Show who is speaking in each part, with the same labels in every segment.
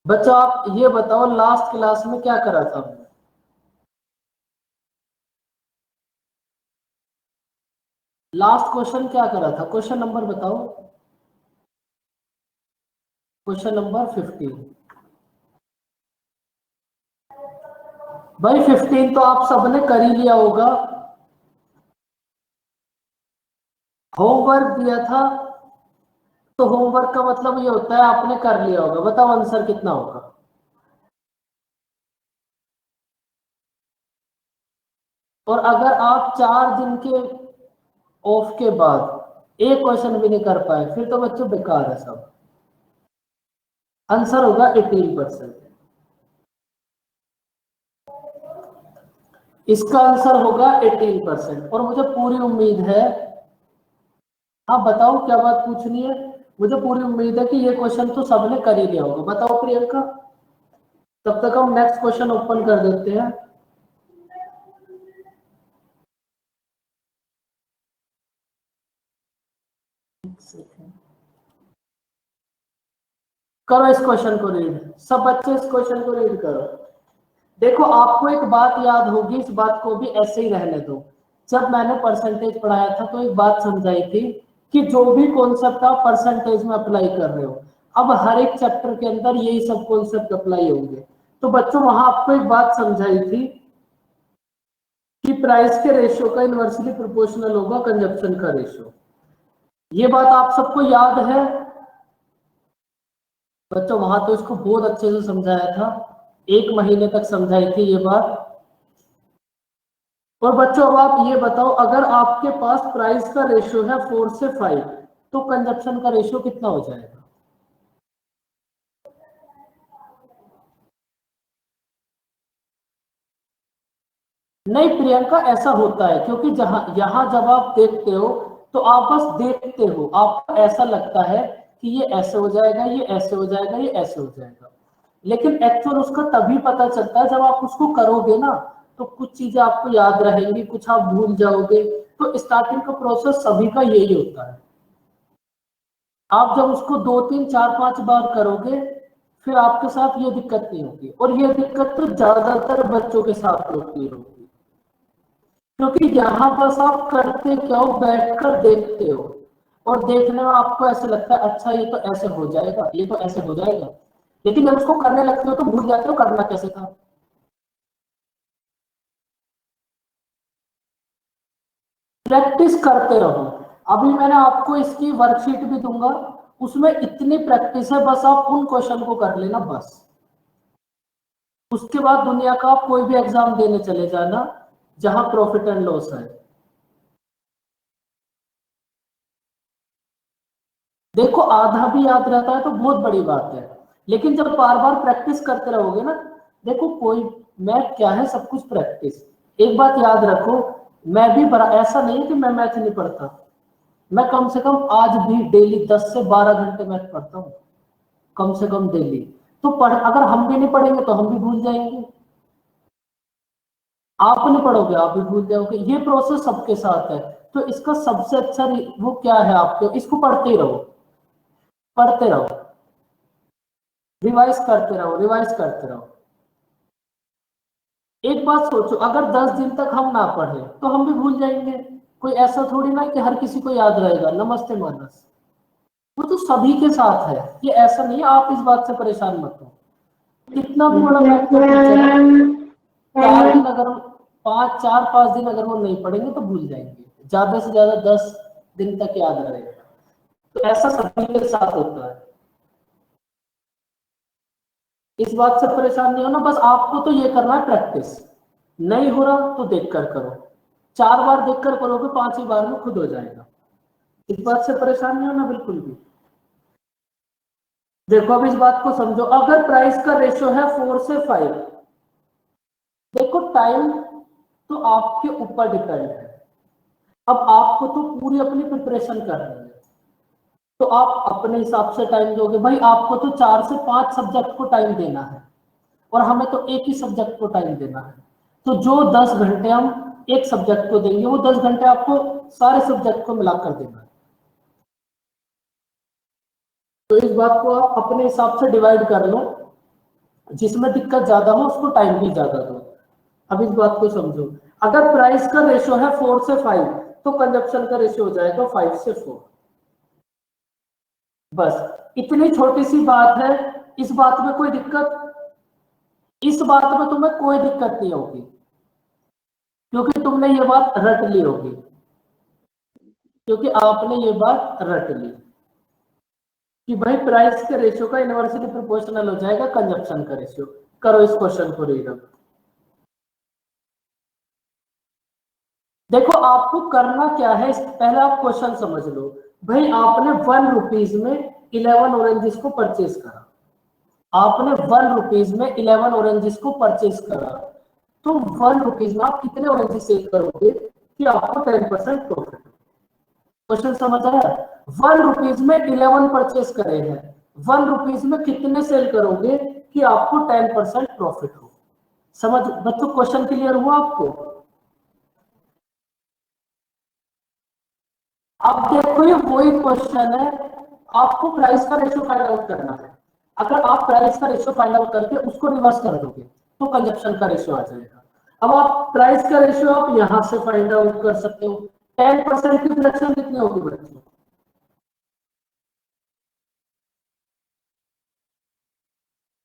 Speaker 1: बच्चों आप ये बताओ लास्ट क्लास में क्या करा था हमने? लास्ट क्वेश्चन क्या करा था? क्वेश्चन नंबर बताओ। Question number 15। भाई 15 तो आप सबने कर ही लिया होगा। होमवर्क दिया था तो होमवर्क का मतलब ये होता है आपने कर लिया होगा। बताओ आंसर कितना होगा? और अगर आप 4 दिन के ऑफ के बाद एक क्वेश्चन भी नहीं कर पाए फिर तो बच्चों बेकार है सब। आंसर होगा 18%। इसका आंसर होगा 18%। और मुझे पूरी उम्मीद है, आप बताओ क्या बात पूछनी है? मुझे पूरी उम्मीद है कि ये क्वेश्चन तो सबने कर ही लिया होगा। बताओ प्रियंका। तब तक हम नेक्स्ट क्वेश्चन ओपन कर देते हैं। करो इस क्वेश्चन को रीड, सब बच्चे इस क्वेश्चन को रीड करो। देखो आपको एक बात याद होगी, इस बात को भी ऐसे ही रहने दो। जब मैंने परसेंटेज पढ़ाया था तो एक बात समझाई थी कि जो भी कॉन्सेप्ट आप परसेंटेज में अप्लाई कर रहे हो, अब हर एक चैप्टर के अंदर यही सब कॉन्सेप्ट अप्लाई होंगे। तो बच्चों वहां आपको एक बात समझाई थी कि प्राइस के रेशियो का इनवर्सली प्रोपोर्शनल होगा कंजप्शन का रेशियो। ये बात आप सबको याद है? बच्चों वहां तो इसको बहुत अच्छे से समझाया था, 1 महीने तक समझाई थी ये बात। और बच्चों अब आप ये बताओ, अगर आपके पास प्राइस का रेशियो है 4 से 5 तो कंजप्शन का रेशियो कितना हो जाएगा? नहीं प्रियंका, ऐसा होता है क्योंकि जहां यहां जब आप देखते हो तो आप बस देखते हो, आपको ऐसा लगता है कि ये ऐसे हो जाएगा, ये ऐसे हो जाएगा, ये ऐसे हो जाएगा। लेकिन एक्चुअल उसका तभी पता चलता है जब आप उसको करोगे ना। तो कुछ चीजें आपको याद रहेंगी, कुछ आप भूल जाओगे। तो स्टार्टिंग का प्रोसेस सभी का यही होता है। आप जब उसको 2 3 4 5 बार करोगे फिर आपके साथ ये दिक्कत नहीं होगी। और ये दिक्कत तो ज्यादातर बच्चों के साथ होती होगी, क्योंकि यहाँ बस आप करते क्या हो, बैठकर देखते हो। और देखने में आपको ऐसे लगता है अच्छा ये तो ऐसे हो जाएगा, ये तो ऐसे हो जाएगा। लेकिन जब उसको करने लगते हो तो भूल जाते हो करना कैसे था। प्रैक्टिस करते रहो। अभी मैंने आपको इसकी वर्कशीट भी दूंगा, उसमें इतनी प्रैक्टिस है, बस आप उन क्वेश्चन को कर लेना बस। उसके बाद दुनिया का आप कोई भी एग्जाम देने चले जाना जहां प्रॉफिट एंड लॉस है। देखो आधा भी याद रहता है तो बहुत बड़ी बात है, लेकिन जब बार बार प्रैक्टिस करते रहोगे ना, देखो कोई मैथ क्या है, सब कुछ प्रैक्टिस। एक बात याद रखो, मैं भी बड़ा ऐसा नहीं है कि मैं मैथ नहीं पढ़ता। मैं कम से कम आज भी डेली 10 से 12 घंटे मैथ पढ़ता हूँ, कम से कम डेली। तो अगर हम भी नहीं पढ़ेंगे तो हम भी भूल जाएंगे। आप नहीं पढ़ोगे आप भी भूल जाओगे, ये प्रोसेस सबके साथ है। तो इसका सबसे अच्छा वो क्या है, आपको इसको पढ़ते ही रहो, पढ़ते रहो, रिवाइज करते रहो, रिवाइज करते रहो। एक बात सोचो, अगर 10 दिन तक हम ना पढ़े तो हम भी भूल जाएंगे। कोई ऐसा थोड़ी ना कि हर किसी को याद रहेगा। नमस्ते मानस, वो तो सभी के साथ है, ये ऐसा नहीं है, आप इस बात से परेशान मत हो। कितना भी बड़ा मैथ का टीचर है, 4 दिन अगर 5 4 5 दिन अगर वो नहीं पढ़ेंगे तो भूल जाएंगे, ज्यादा से ज्यादा 10 दिन तक याद रहेगा। तो ऐसा सभी के साथ होता है, इस बात से परेशान नहीं होना। बस आपको तो ये करना है प्रैक्टिस। नहीं हो रहा तो देखकर करो, 4 बार देखकर करोगे, 5वीं बार में खुद हो जाएगा। इस बात से परेशान नहीं होना बिल्कुल भी। देखो अब इस बात को समझो, अगर प्राइस का रेशियो है 4 से 5, देखो टाइम तो आपके ऊपर डिपेंड है। अब आपको तो पूरी अपनी प्रिपरेशन करनी है, तो आप अपने हिसाब से टाइम दोगे। भाई आपको तो 4 से 5 सब्जेक्ट को टाइम देना है, और हमें तो एक ही सब्जेक्ट को टाइम देना है। तो जो 10 घंटे हम एक सब्जेक्ट को देंगे, वो 10 घंटे आपको सारे सब्जेक्ट को मिलाकर देना है। तो इस बात को आप अपने हिसाब से डिवाइड कर लो। जिसमें दिक्कत ज्यादा हो उसको टाइम भी ज्यादा दो। अब इस बात को समझो, अगर प्राइस का रेशियो है 4 से 5 तो कंजप्शन का रेशियो हो जाएगा 5 से 4। बस इतनी छोटी सी बात है, इस बात में कोई दिक्कत, इस बात में तुम्हें कोई दिक्कत नहीं होगी क्योंकि तुमने ये बात रट ली होगी, क्योंकि आपने ये बात रट ली कि भाई प्राइस के रेशियो का इनवर्सली प्रोपोर्शनल हो जाएगा कंजप्शन का रेशियो। करो इस क्वेश्चन को रीड। देखो आपको करना क्या है, पहले आप क्वेश्चन समझ लो। भाई आपने 1 रुपीज में 11 ऑरेंजेस को परचेज करा, आपने 1 रुपीज में 11 ऑरेंजेस को परचेज करा, तो 1 रुपीज में आप कितने ऑरेंजेस सेल करोगे कि आपको 10% प्रॉफिट? क्वेश्चन समझ आया? 1 रुपीज में 11 परचेज करे हैं, 1 रुपीज में कितने सेल करोगे कि आपको 10% प्रॉफिट हो? समझ बच्चों, क्वेश्चन क्लियर हुआ आपको? अब देखो ये वही क्वेश्चन है, आपको प्राइस का रेशियो फाइंड आउट करना है। अगर आप प्राइस का रेशियो फाइंड आउट करके उसको रिवर्स कर दोगे तो कंजप्शन का रेशियो आ जाएगा। अब आप प्राइस का रेशियो आप यहां से फाइंड आउट कर सकते हो। 10% की फ्रैक्शन कितनी होगी बच्चों?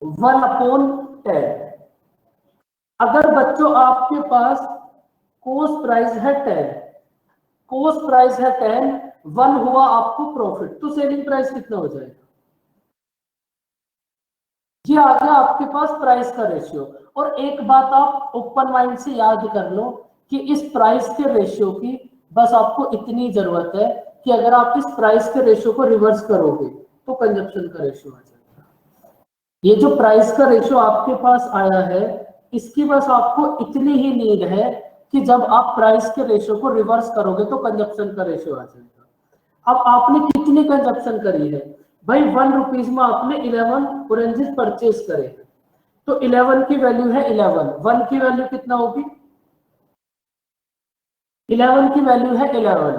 Speaker 1: 1/10। अगर बच्चों आपके पास कोस्ट प्राइस है 10, कोस्ट प्राइस है 10, 1 हुआ आपको प्रॉफिट, तो सेलिंग प्राइस कितना हो जाएगा? ये आ गया आपके पास प्राइस का रेशियो। और एक बात आप ओपन माइंड से याद कर लो कि इस प्राइस के रेशियो की बस आपको इतनी जरूरत है कि अगर आप इस प्राइस के रेशियो को रिवर्स करोगे तो कंजप्शन का रेशियो आ जाएगा। ये जो प्राइस का रेशियो आपके पास आया है, इसकी बस आपको इतनी ही नीड है कि जब आप प्राइस के रेशियो को रिवर्स करोगे तो कंजप्शन का रेशियो आ जाएगा। अब आपने कितनी कंजप्शन करी है? भाई 1 रुपीज में आपने 11 ऑरेंजेस परचेज करे, तो 11 की वैल्यू है 11, 1 की वैल्यू कितना होगी? 11 की वैल्यू है 11,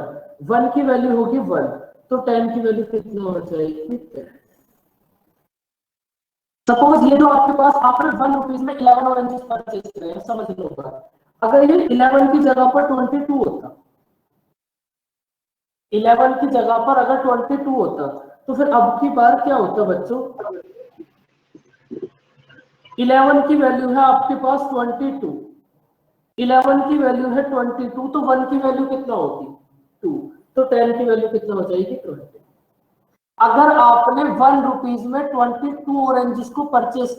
Speaker 1: 1 की वैल्यू होगी 1, तो 10 की वैल्यू कितना हो जाएगी? 10। सपोज ये जो आपके पास आपने 1 रुपीज में 11 ऑरेंजेस परचेज करे हैं, समझ लो बात, अगर ये 11 की जगह पर 22 होता, 11 की जगह पर अगर 22 होता तो फिर अब की बार क्या होता बच्चों? 11 की वैल्यू है आपके पास 22, 11 की वैल्यू है 22, तो 1 की वैल्यू कितना होगी? 2, तो 10 की वैल्यू कितना हो जाएगी? 20। अगर आपने 1 रुपीज में 22 ऑरेंजेस को परचेज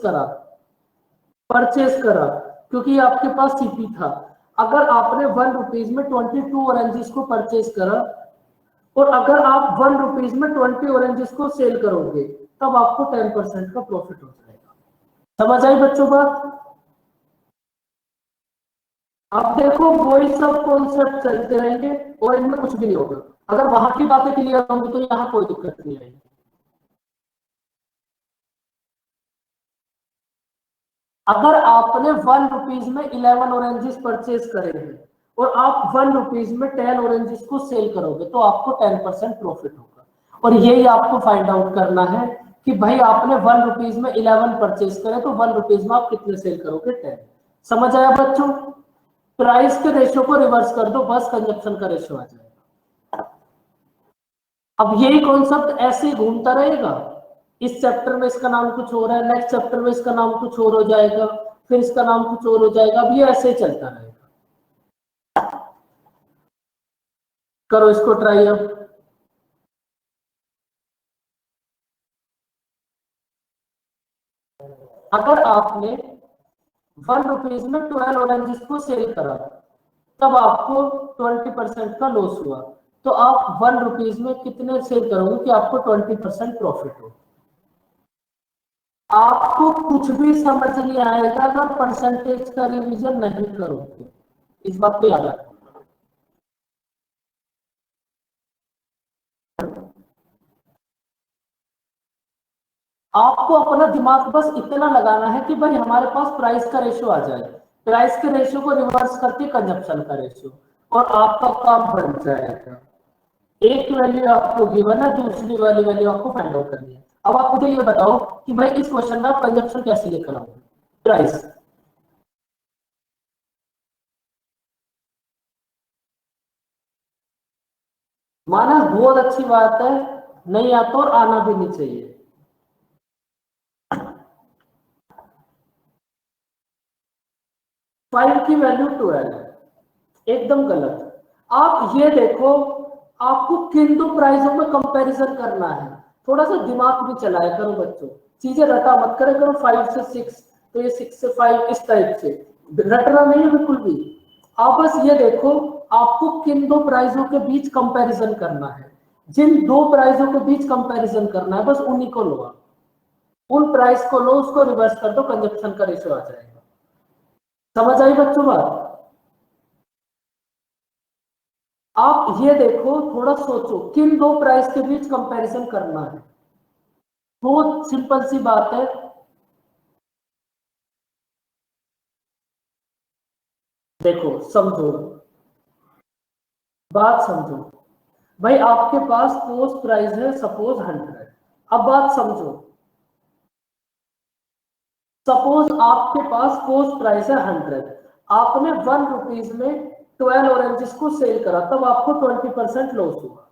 Speaker 1: करा, क्योंकि आपके पास सीपी था, अगर आपने 1 रुपीज में 22 ऑरेंजेस को परचेज करा और अगर आप 1 रुपीज में 20 ऑरेंजेस को सेल करोगे तब आपको 10% का प्रॉफिट हो जाएगा। समझ आई बच्चों बात? अब देखो वही सब कॉन्सेप्ट चलते रहेंगे और इनमें कुछ भी नहीं होगा। अगर वहां की बातें क्लियर होंगी तो यहाँ कोई दिक्कत नहीं आएगी। अगर आपने 1 रुपीज में 11 ऑरेंजेस परचेज करे हैं और आप 1 रुपीज में 10 ऑरेंजेस को सेल करोगे तो आपको 10% प्रॉफिट होगा। और यही आपको फाइंड आउट करना है कि भाई आपने 1 रुपीज में 11 परचेज करे तो 1 रुपीज में आप कितने सेल करोगे? 10। समझ आया बच्चों? प्राइस के रेशियो को रिवर्स कर दो, बस कंजप्शन का रेशियो आ जाएगा। अब यही कॉन्सेप्ट ऐसे ही घूमता रहेगा। इस चैप्टर में इसका नाम कुछ हो रहा है, नेक्स्ट चैप्टर में इसका नाम कुछ और हो जाएगा, फिर इसका नाम कुछ और हो जाएगा। अब ये ऐसे ही चलता रहेगा। करो इसको ट्राई। अब अगर आपने 1 रुपीज में 12 ऑरेंजेस को सेल करा तब आपको 20% का लॉस हुआ, तो आप 1 रुपीज में कितने सेल करोगे कि आपको 20% प्रॉफिट हो? आपको कुछ भी समझ नहीं आएगा अगर परसेंटेज का रिवीजन नहीं करोगे, इस बात को याद रखो। आपको अपना दिमाग बस इतना लगाना है कि भाई हमारे पास प्राइस का रेशियो आ जाए, प्राइस के रेशियो को रिवर्स करके कंजप्शन का रेशियो, और आपका काम बन जाएगा। एक वैल्यू आपको गिवन है, दूसरी वाली वैल्यू आपको फाइंड आउट करनी है। अब आप मुझे ये बताओ कि भाई इस क्वेश्चन में आप कंजप्शन कैसे लेकर आओगे? प्राइस। मानस बहुत अच्छी बात है, नहीं आता और आना भी नहीं चाहिए। 5 की वैल्यू 12, एकदम गलत। आप ये देखो, आपको किन दो प्राइसों में कंपैरिजन करना है, थोड़ा सा दिमाग भी चलाया करो बच्चों, चीजें रटा मत करे करो। 5 से 6 तो ये 6 से 5 इस टाइप से रटना नहीं है बिल्कुल भी। आप बस ये देखो, आपको किन दो प्राइसों के बीच कंपैरिजन करना है, जिन दो प्राइसों के बीच कंपैरिजन करना है बस उन्हीं को लो आप। उन प्राइस को लो, उसको रिवर्स कर दो, कंजप्शन का रेशियो आ जाएगा। समझ आई बच्चों बात? आप ये देखो, थोड़ा सोचो किन दो प्राइस के बीच कंपैरिजन करना है, बहुत सिंपल सी बात है। देखो समझो, बात समझो भाई, आपके पास कोस्ट प्राइस है सपोज 100। अब बात समझो, सपोज आपके पास कोस्ट प्राइस है 100, आपने 1 रुपीज में 12 ऑरेंजेस को सेल करा, तब आपको 20% लॉस हुआ।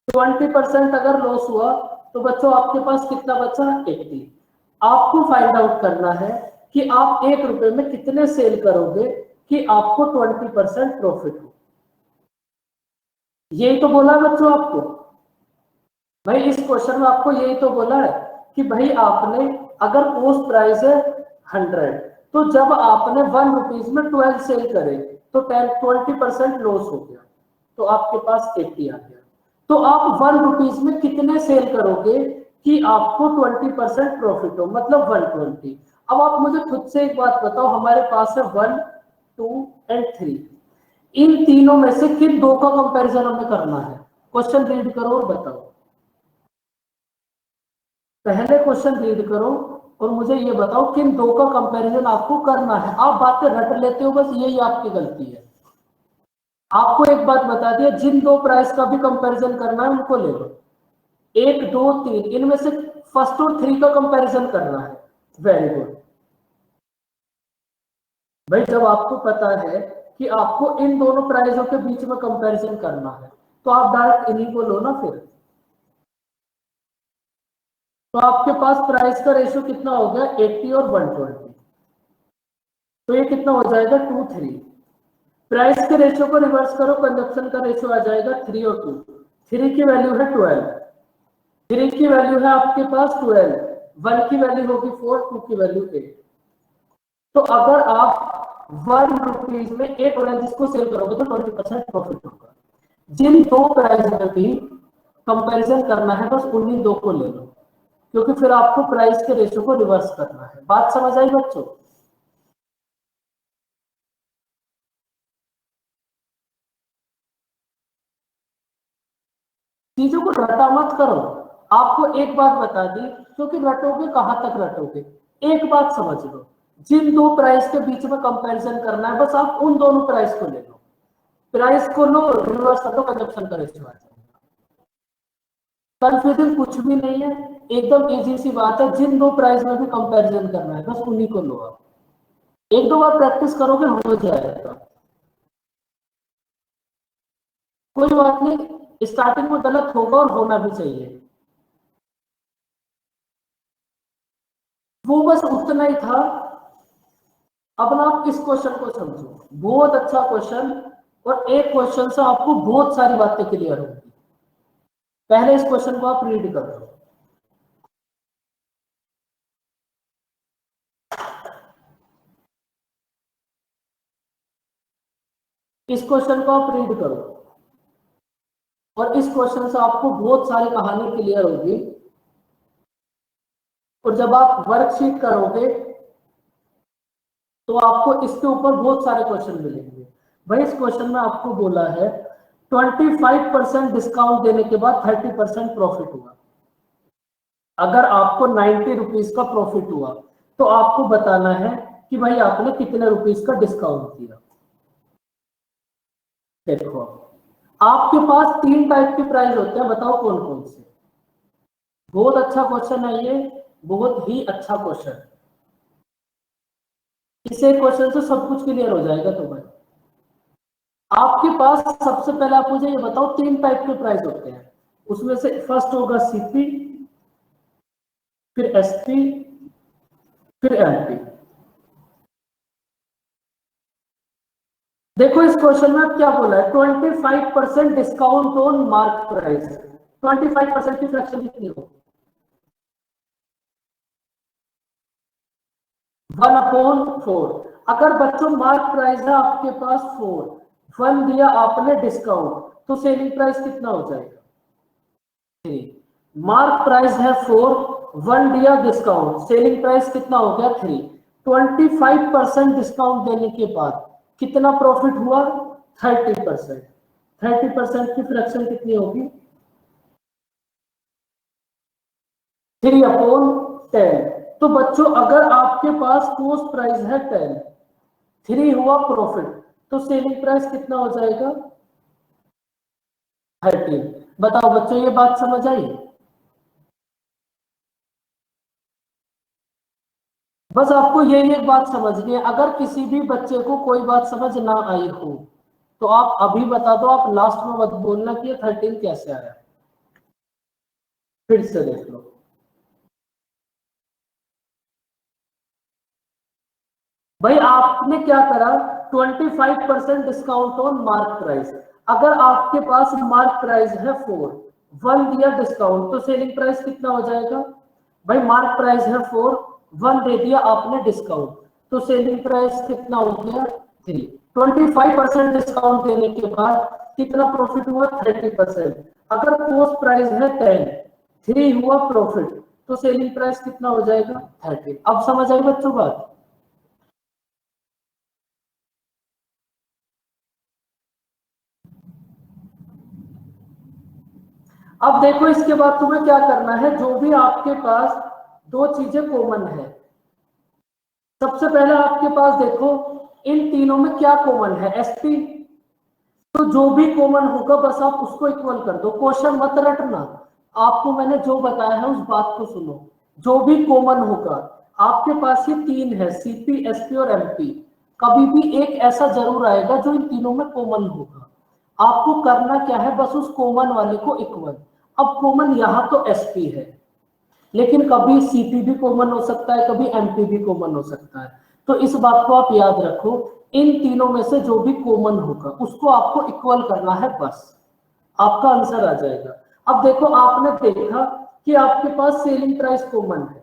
Speaker 1: 20% अगर लॉस हुआ तो बच्चों आपके पास कितना बचा? 80। आपको फाइंड आउट करना है कि आप 1 रुपए में कितने सेल करोगे कि आपको 20% प्रॉफिट हो। यही तो बोला बच्चों आपको, भाई इस क्वेश्चन में आपको यही तो बोला है कि भाई आपने अगर कोस्ट प्राइस है 100, तो जब आपने 1 रुपीज में 12 सेल करे तो 20% लॉस हो गया, तो आपके पास 80 आ गया। तो आप 1 रुपीज में कितने सेल करोगे कि आपको 20% प्रॉफिट हो, मतलब 120। अब आप मुझे खुद से एक बात बताओ, हमारे पास है 1, 2 एंड 3, इन तीनों में से किन दो का कंपैरिजन हमें करना है? क्वेश्चन रीड करो और बताओ। पहले क्वेश्चन रीड करो और मुझे ये बताओ किन दो का कंपैरिजन आपको करना है। आप बातें रट लेते हो, बस यही आपकी गलती है। आपको एक बात बता दिया, जिन दो प्राइस का भी कंपैरिजन करना है उनको ले लो। 1, 2, 3, इनमें से फर्स्ट और 3 का कंपैरिजन करना है। वेरी गुड भाई, जब आपको पता है कि आपको इन दोनों प्राइसों के बीच में कंपैरिजन करना है तो आप डायरेक्ट इन्हीं को लो ना। फिर तो आपके पास प्राइस का रेशियो कितना हो गया? 80 और 120, तो ये कितना हो जाएगा? 2, 3। प्राइस के रेशियो को रिवर्स करो, कंजप्शन का रेशियो आ जाएगा 3 और 2। 3 की वैल्यू है 12, 3 की वैल्यू है आपके पास 12, 1 की वैल्यू होगी 4, 2 की वैल्यू 8। तो अगर आप 1 रुपीज में 8 ऑरेंजेस को सेल करोगे तो 20% प्रॉफिट होगा। जिन दो प्राइस में भी कंपैरिजन करना है बस उन्हीं दो को ले लो, क्योंकि फिर आपको प्राइस के रेशियो को रिवर्स करना है। बात समझ आई बच्चों? चीजों को रटा मत करो। आपको एक बात बता दी, क्योंकि रटोगे कहां तक रटोगे? एक बात समझ लो, जिन दो प्राइस के बीच में कंपैरिजन करना है बस आप उन दोनों प्राइस को ले लो, प्राइस को लो, रिवर्स कर दो, कंजप्शन का रेशियो आ जाएगा। कंफ्यूजन कुछ भी नहीं है, एकदम इजी सी बात है। जिन दो प्राइस में भी कंपैरिजन करना है बस उन्हीं को लो आप। एक दो बार प्रैक्टिस करोगे हो जाएगा, कोई बात नहीं। स्टार्टिंग में गलत होगा और होना भी चाहिए, वो बस उतना ही था। अब ना आप इस क्वेश्चन को समझो, बहुत अच्छा क्वेश्चन, और एक क्वेश्चन से आपको बहुत सारी बातें क्लियर होगी। पहले इस क्वेश्चन को आप रीड करो, इस क्वेश्चन को आप रीड करो, और इस क्वेश्चन से आपको बहुत सारी कहानी क्लियर होगी। और जब आप वर्कशीट करोगे तो आपको इसके ऊपर बहुत सारे क्वेश्चन मिलेंगे। भाई इस क्वेश्चन में आपको बोला है 25% डिस्काउंट देने के बाद 30% प्रॉफिट हुआ। अगर आपको 90 रुपीज का प्रॉफिट हुआ तो आपको बताना है कि भाई आपने कितने रुपीज का डिस्काउंट दिया। देखो आपके पास 3 टाइप के प्राइस होते हैं, बताओ कौन कौन से? बहुत अच्छा क्वेश्चन है ये, बहुत ही अच्छा क्वेश्चन। इसे क्वेश्चन से सब कुछ क्लियर हो जाएगा। तो भाई आपके पास सबसे पहले आप मुझे ये बताओ, 3 टाइप के प्राइस होते हैं, उसमें से फर्स्ट होगा सीपी, फिर एसपी, फिर एमपी। देखो इस क्वेश्चन में क्या बोला है, 25% डिस्काउंट ऑन मार्क प्राइस। 25% की फ्रैक्शन कितनी हो, 1/4। अगर बच्चों मार्क प्राइस है आपके पास 4, 1 दिया आपने डिस्काउंट, तो सेलिंग प्राइस कितना हो जाएगा 3। मार्क प्राइस है 4, 1 दिया डिस्काउंट, सेलिंग प्राइस कितना हो गया 3। 25% डिस्काउंट देने के बाद कितना प्रॉफिट हुआ 30%। 30% की फ्रैक्शन कितनी होगी 3/10। तो बच्चों अगर आपके पास कॉस्ट प्राइस है 10, 3 हुआ प्रॉफिट, तो सेलिंग प्राइस कितना हो जाएगा 13। बताओ बच्चों ये बात समझ आई। बस आपको यही एक बात समझनी है, अगर किसी भी बच्चे को कोई बात समझ ना आई हो तो आप अभी बता दो, आप लास्ट में मत बोलना कि ये 13 कैसे आया। फिर से देख लो। भाई आपने क्या करा, 25% डिस्काउंट ऑन मार्क प्राइस। अगर आपके पास मार्क प्राइस है 4, 1 दिया डिस्काउंट, तो सेलिंग प्राइस कितना हो जाएगा। भाई मार्क प्राइस है 4, 1 दे दिया आपने डिस्काउंट, तो सेलिंग प्राइस कितना हो गया 3। 25% डिस्काउंट देने के बाद कितना प्रॉफिट हुआ 30%। अगर कॉस्ट प्राइस है 10, 3 हुआ प्रॉफिट, तो सेलिंग प्राइस कितना हो जाएगा 30। अब समझ आई बच्चों बात। अब देखो इसके बाद तुम्हें क्या करना है, जो भी आपके पास दो चीजें कॉमन है, सबसे पहले आपके पास देखो इन तीनों में क्या कॉमन है, एसपी। तो जो भी कॉमन होगा बस आप उसको इक्वल कर दो, क्वेश्चन मत रटना। आपको मैंने जो बताया है उस बात को सुनो। जो भी कॉमन होगा, आपके पास ये 3 है, सीपी, एसपी और एमपी। कभी भी एक ऐसा जरूर आएगा जो इन तीनों में कॉमन होगा। आपको करना क्या है, बस उस कॉमन वाले को इक्वल। अब कॉमन यहां तो एसपी है, लेकिन कभी सीपी भी कॉमन हो सकता है, कभी एमपी भी कॉमन हो सकता है। तो इस बात को आप याद रखो, इन तीनों में से जो भी कॉमन होगा उसको आपको इक्वल करना है, बस आपका आंसर आ जाएगा। अब देखो आपने देखा कि आपके पास सेलिंग प्राइस कॉमन है,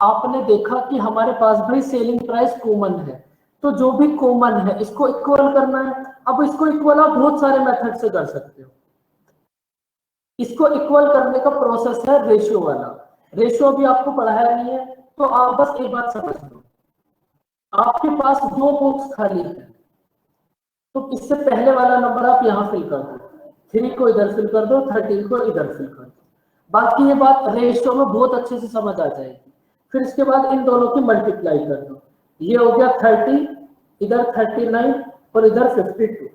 Speaker 1: आपने देखा कि हमारे पास भाई सेलिंग प्राइस कॉमन है, तो जो भी कॉमन है इसको इक्वल करना है। अब इसको इक्वल आप बहुत सारे मेथड से कर सकते हो। इसको इक्वल करने का प्रोसेस है रेशियो वाला। रेशियो भी आपको पढ़ाया नहीं है, तो आप बस एक बात समझ लो, आपके पास दो बॉक्स खाली है, तो इससे पहले वाला नंबर आप यहां फिल कर दो, 3 को इधर फिल कर दो, 13 को इधर फिल कर दो। बाकी ये बात रेशियो में बहुत अच्छे से समझ आ जाएगी। फिर इसके बाद इन दोनों की मल्टीप्लाई कर दो, ये हो गया 30, इधर 39 और इधर 52।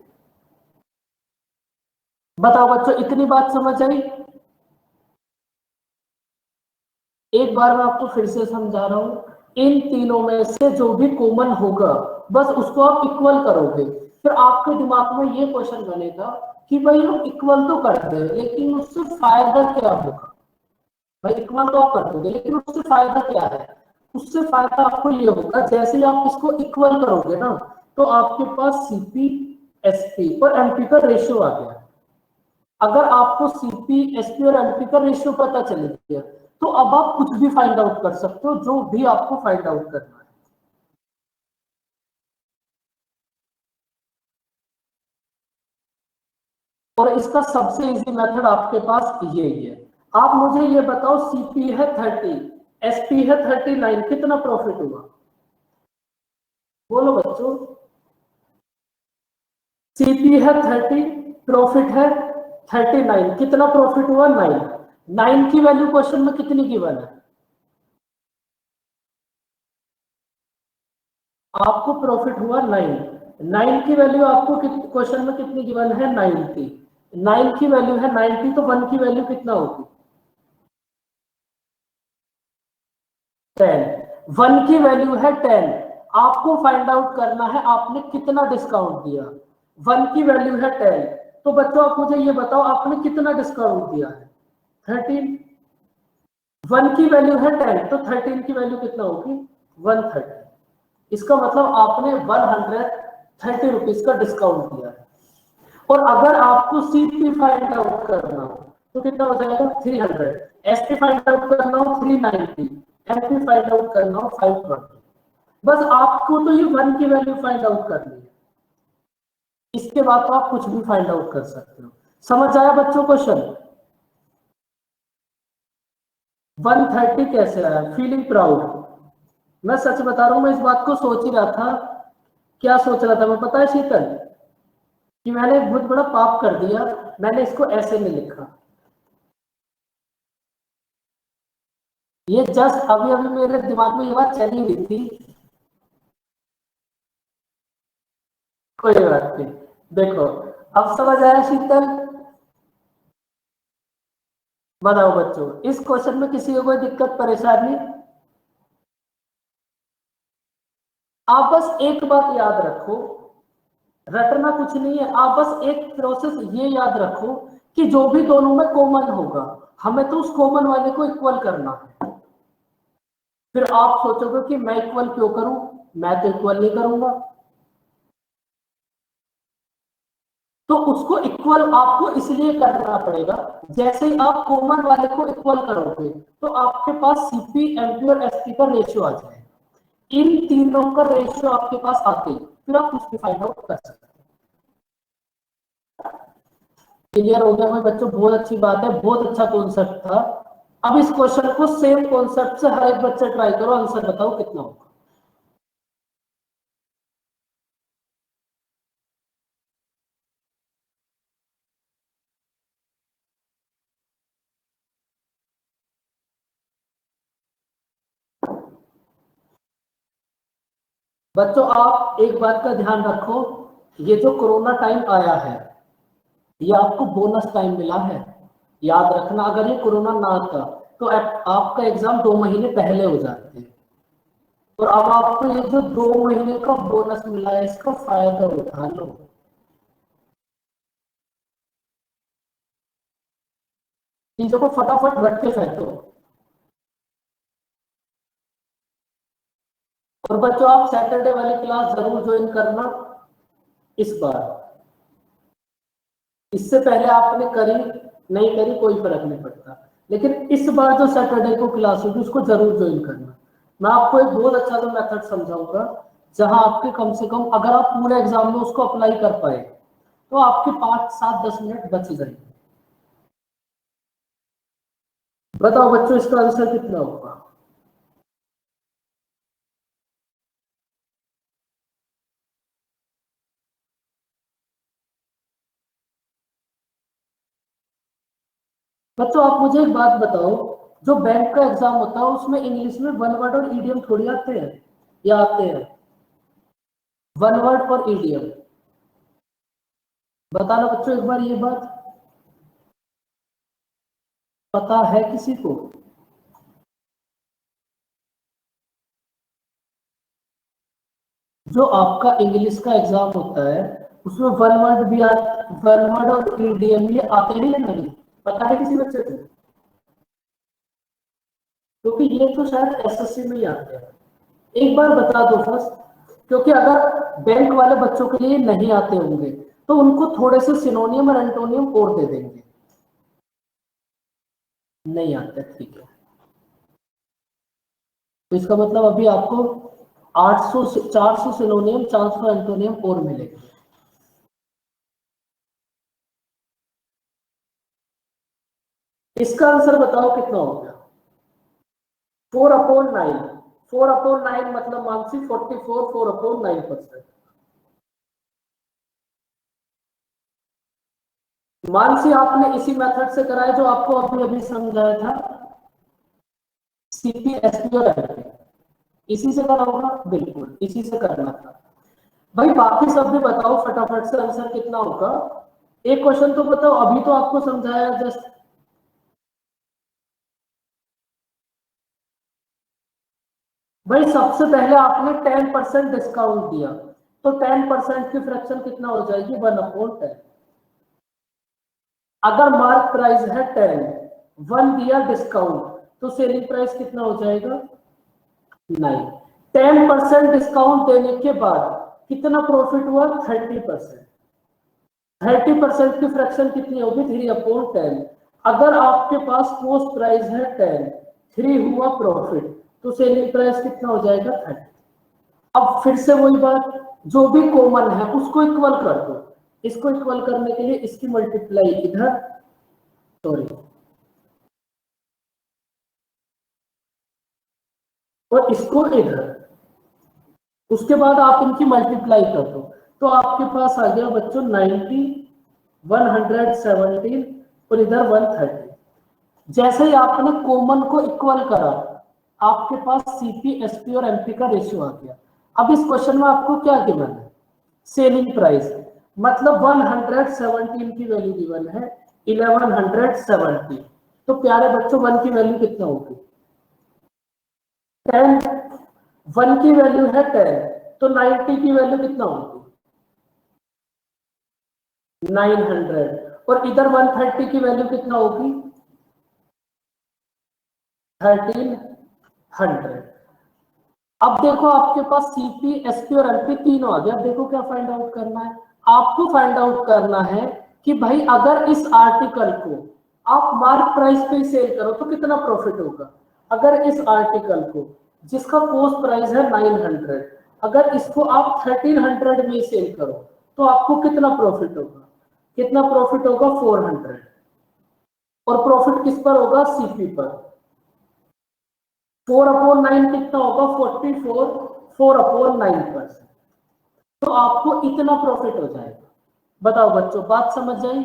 Speaker 1: बताओ बच्चों इतनी बात समझ आई। एक बार मैं आपको फिर से समझा रहा हूं, इन तीनों में से जो भी कॉमन होगा बस उसको आप इक्वल करोगे। फिर आपके दिमाग में ये क्वेश्चन बनेगा कि भाई हम इक्वल तो करते हैं लेकिन उससे फायदा क्या होगा। भाई इक्वल तो आप कर दोगे लेकिन उससे फायदा क्या है। उससे फायदा आपको ये होगा, जैसे ही आप इसको इक्वल करोगे ना, तो आपके पास सीपी, एसपी और एमपी का रेशियो आ गया। अगर आपको सीपी, एसपी और एमपी का रेशियो पता चल गया, तो अब आप कुछ भी फाइंड आउट कर सकते हो, जो भी आपको फाइंड आउट करना है। और इसका सबसे इजी मेथड आपके पास यही है। आप मुझे ये बताओ, सीपी है 30, एसपी है 39, कितना प्रॉफिट हुआ बोलो बच्चों। सीपी है 30, प्रॉफिट है 39, कितना प्रॉफिट हुआ 9। 9 की वैल्यू क्वेश्चन में कितनी गिवन है, आपको प्रॉफिट हुआ 9। 9 की वैल्यू आपको क्वेश्चन में कितनी गिवन है 90। 9 की वैल्यू है 90, तो 1 की वैल्यू कितना होगी 10। 1 की वैल्यू है 10, आपको फाइंड आउट करना है आपने कितना डिस्काउंट दिया। 1 की वैल्यू है 10, तो बच्चों आप मुझे ये बताओ आपने कितना डिस्काउंट दिया है? 13। 1 की वैल्यू है 10, तो 13 की वैल्यू कितना होगी? 130। इसका मतलब आपने 130 रुपीज का डिस्काउंट दिया है। और अगर आपको सीपी फाइंड आउट करना हो तो कितना हो जाएगा? 300। एसपी फाइंड आउट करना हो 390, एमपी फाइंड आउट करना हो 520। बस आपको तो ये 1 की वैल्यू फाइंड आउट करनी है, इसके बाद तो आप कुछ भी फाइंड आउट कर सकते हो। समझ आया बच्चों क्वेश्चन? 130 कैसे आया? Feeling proud. मैं सच बता रहा हूं, मैं इस बात को सोच ही रहा था। क्या सोच रहा था मैं पता है शीतल? कि मैंने एक बहुत बड़ा पाप कर दिया, मैंने इसको ऐसे में लिखा। ये जस्ट अभी अभी मेरे दिमाग में ये बात चली हुई थी। कोई बात नहीं, देखो अब समझ आया शीतल? बताओ बच्चों, इस क्वेश्चन में किसी को कोई दिक्कत परेशानी? आप बस एक बात याद रखो, रटना कुछ नहीं है, आप बस एक प्रोसेस ये याद रखो कि जो भी दोनों में कॉमन होगा हमें तो उस कॉमन वाले को इक्वल करना है। फिर आप सोचोगे कि मैं इक्वल क्यों करूं, मैं तो इक्वल नहीं करूंगा। तो उसको इक्वल आपको इसलिए करना पड़ेगा, जैसे ही आप कॉमन वाले को इक्वल करोगे तो आपके पास सीपी, एमपी और एसपी का रेशियो आ जाएगा। इन तीनों का रेशियो आपके पास आते ही फिर आप उसको फाइंड आउट कर सकते हैं। क्लियर हो गया भाई बच्चों? बहुत अच्छी बात है, बहुत अच्छा कॉन्सेप्ट था। अब इस क्वेश्चन को सेम कॉन्सेप्ट से हर एक बच्चा ट्राई करो, आंसर बताओ कितना होगा। बच्चों आप एक बात का ध्यान रखो, ये जो कोरोना टाइम आया है ये आपको बोनस टाइम मिला है। याद रखना, अगर ये कोरोना ना आता तो आपका एग्जाम 2 महीने पहले हो जाते। और अब आपको ये जो 2 महीने का बोनस मिला है इसका फायदा उठा लो। चीजों को फटाफट रख के फेंको। और बच्चों आप सैटरडे वाली क्लास जरूर ज्वाइन करना इस बार। इससे पहले आपने करी नहीं करी कोई फर्क नहीं पड़ता, लेकिन इस बार जो सैटरडे को क्लास होगी उसको जरूर ज्वाइन करना। मैं आपको एक बहुत अच्छा तो मेथड समझाऊंगा जहां आपके कम से कम अगर आप पूरे एग्जाम में उसको अप्लाई कर पाए तो आपके 5, 7, 10 मिनट बच जाएंगे। बताओ बच्चों इसका आंसर कितना होगा? बच्चों आप मुझे एक बात बताओ, जो बैंक का एग्जाम होता है उसमें इंग्लिश में वन वर्ड और ईडियम थोड़ी आते हैं, या आते हैं? वन वर्ड और ईडियम, बताना बच्चों एक बार ये बात। पता है किसी को? जो आपका इंग्लिश का एग्जाम होता है उसमें वन वर्ड भी वन वर्ड और ईडीएम ये आते नहीं है नहीं? पता है किसी बच्चे को? क्योंकि ये तो शायद एसएससी में ही आते हैं। एक बार बता दो फर्स्ट, क्योंकि अगर बैंक वाले बच्चों के लिए नहीं आते होंगे तो उनको थोड़े से सिनोनियम और एंटोनियम और दे देंगे। नहीं आते, ठीक है। तो इसका मतलब अभी आपको 800 400 सिनोनियम 400 एंटोनियम और मिलेंगे। इसका आंसर बताओ कितना हो गया? 4/9। 4/9 मतलब मानसी 44, 4/9%। मानसी आपने इसी मेथड से कराया जो आपको अभी अभी समझाया था, सीपी, एसपी और एमपी। इसी से करा होगा, बिल्कुल इसी से करना था। भाई बाकी सब भी बताओ फटाफट से आंसर कितना होगा। एक क्वेश्चन तो बताओ, अभी तो आपको समझाया जस्ट। भाई सबसे पहले आपने 10% डिस्काउंट दिया, तो 10% की फ्रैक्शन कितना हो जाएगी, 1/10। अगर मार्क प्राइस है 10, 1 दिया डिस्काउंट, तो सेलिंग प्राइस कितना हो जाएगा, 9। 10% डिस्काउंट देने के बाद कितना प्रॉफिट हुआ, 30%। 30% की फ्रैक्शन कितनी होगी, 3/10। अगर आपके पास कॉस्ट प्राइस है 10, 3 हुआ प्रॉफिट, तो सेलिंग प्राइस कितना हो जाएगा, 30। अब फिर से वही बात, जो भी कॉमन है उसको इक्वल कर दो। इसको इक्वल करने के लिए इसकी मल्टीप्लाई इधर, सॉरी, और इसको इधर, उसके बाद आप इनकी मल्टीप्लाई कर दो, तो आपके पास आ गया बच्चों 90, 117 और इधर 130। जैसे ही आपने कॉमन को इक्वल करा, आपके पास सीपी, एसपी और एमपी का रेशियो आ गया। अब इस क्वेश्चन में आपको क्या गिवन है, सेलिंग प्राइस, मतलब 117 की वैल्यू गिवन है, 1170। तो प्यारे बच्चों 1 की वैल्यू कितना होगी, 10। 1 की वैल्यू है 10, तो 90 की वैल्यू कितना होगी, 900। और इधर 130 की वैल्यू कितना होगी, 1300। अब देखो आपके पास सीपी, एसपी और एमपी तीनों आ गया। अब देखो क्या फाइंड आउट करना है, आपको फाइंड आउट करना है कि भाई अगर इस आर्टिकल को आप मार्क प्राइस पे सेल करो तो कितना प्रॉफिट होगा। अगर इस आर्टिकल को, जिसका कॉस्ट प्राइस है 900, अगर इसको आप 1300 में सेल करो तो आपको कितना प्रॉफिट होगा, कितना प्रॉफिट होगा, 400। और प्रॉफिट किस पर होगा, सीपी पर। 4/9 कितना होगा, 44, 4/9%। तो आपको इतना प्रॉफिट हो जाएगा। बताओ बच्चों, बात समझ आई।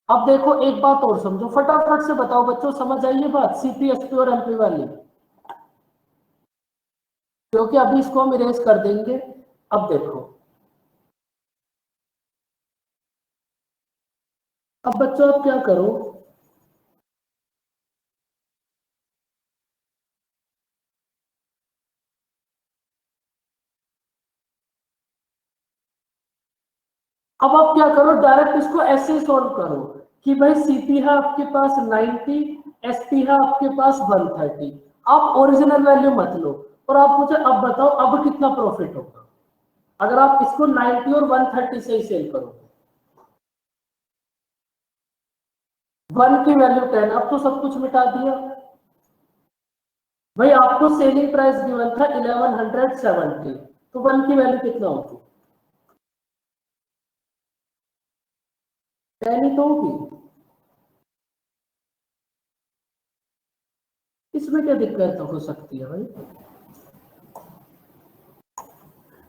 Speaker 1: अब देखो एक बात और समझो, फटाफट से बताओ बच्चों, समझ आई ये बात, सीपी, एसपी और एमपी वाली, क्योंकि अभी इसको हम इरेज कर देंगे। अब देखो, अब बच्चों आप क्या करो, अब आप क्या करो, डायरेक्ट इसको ऐसे सॉल्व करो कि भाई सीपी है आपके पास 90, एसपी है आपके पास 130। आप ओरिजिनल वैल्यू मत लो, और आप मुझे अब बताओ अब कितना प्रॉफिट होगा अगर आप इसको 90 और 130 से ही सेल करो। 1 की वैल्यू 10, अब तो सब कुछ मिटा दिया। भाई आपको सेलिंग प्राइस गिवन था 1170, तो 1 की वैल्यू कितना होगी, 10 ही तो होगी। इसमें क्या दिक्कत हो सकती है भाई,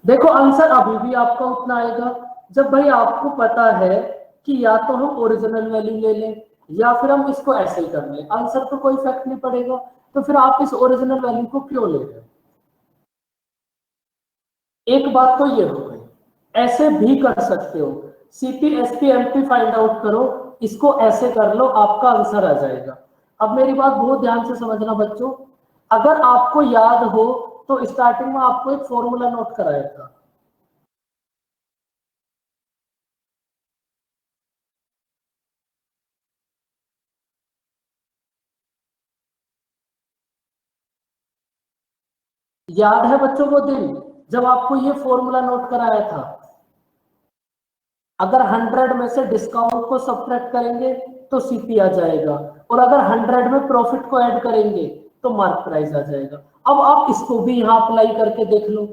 Speaker 1: देखो आंसर अभी भी आपका उतना आएगा। जब भाई आपको पता है कि या तो हम ओरिजिनल वैल्यू ले लें या फिर हम इसको ऐसे ही कर लें, आंसर तो कोई इफेक्ट नहीं पड़ेगा। तो फिर आप इस ओरिजिनल वैल्यू को क्यों ले रहे हो। एक बात तो ये हो गई, ऐसे भी कर सकते हो, CP, SP, MP find out करो, इसको ऐसे कर लो, आपका आंसर आ जाएगा। अब मेरी बात बहुत ध्यान से समझना बच्चों, अगर आपको याद हो तो स्टार्टिंग में आपको एक फॉर्मूला नोट कराया था। याद है बच्चों वो दिन जब आपको ये फॉर्मूला नोट कराया था, अगर 100 में से डिस्काउंट को सब्ट्रैक्ट करेंगे तो सीपी आ जाएगा, और अगर 100 में प्रॉफिट को ऐड करेंगे तो मार्क प्राइस आ जाएगा। अब आप इसको भी यहां अप्लाई करके देख लो,